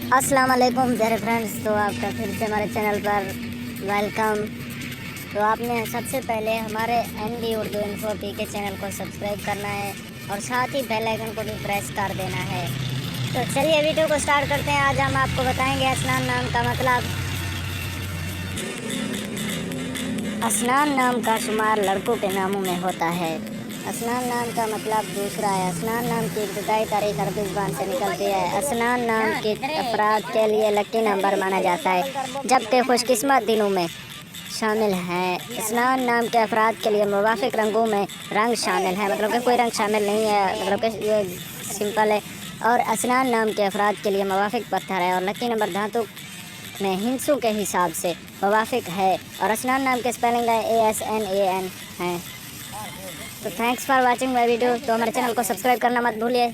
अस्सलाम वालेकुम प्यारे फ्रेंड्स। तो आपका फिर से हमारे चैनल पर वेलकम। तो आपने सबसे पहले हमारे एनडी उर्दू इन्फो पी के चैनल को सब्सक्राइब करना है और साथ ही बेल आइकन को भी प्रेस कर देना है। तो चलिए वीडियो को स्टार्ट करते हैं। आज हम आपको बताएंगे असनान नाम का मतलब। असनान नाम का शुमार लड़कों के नामों में होता है। असनान नाम का मतलब दूसरा है। असनान नाम की इब्तदाई तारीख अरबी ज़बान से निकलती है। असनान नाम के अफराद के लिए लकी नंबर माना जाता है, जबकि खुशकिस्मत दिनों में शामिल हैं। असनान नाम के अफराद के लिए मुवाफिक रंगों में रंग शामिल है, मतलब कि कोई रंग शामिल नहीं है, मतलब कि ये सिंपल है। और असनान नाम के अफराद के लिए मुवाफिक पत्थर है और लकी नंबर धातु में हिंसों के हिसाब से मुवाफिक है। और असनान नाम के स्पेलिंग ASNAN है। तो thanks for watching my video. तो हमारे चैनल को सब्सक्राइब करना मत भूलिए।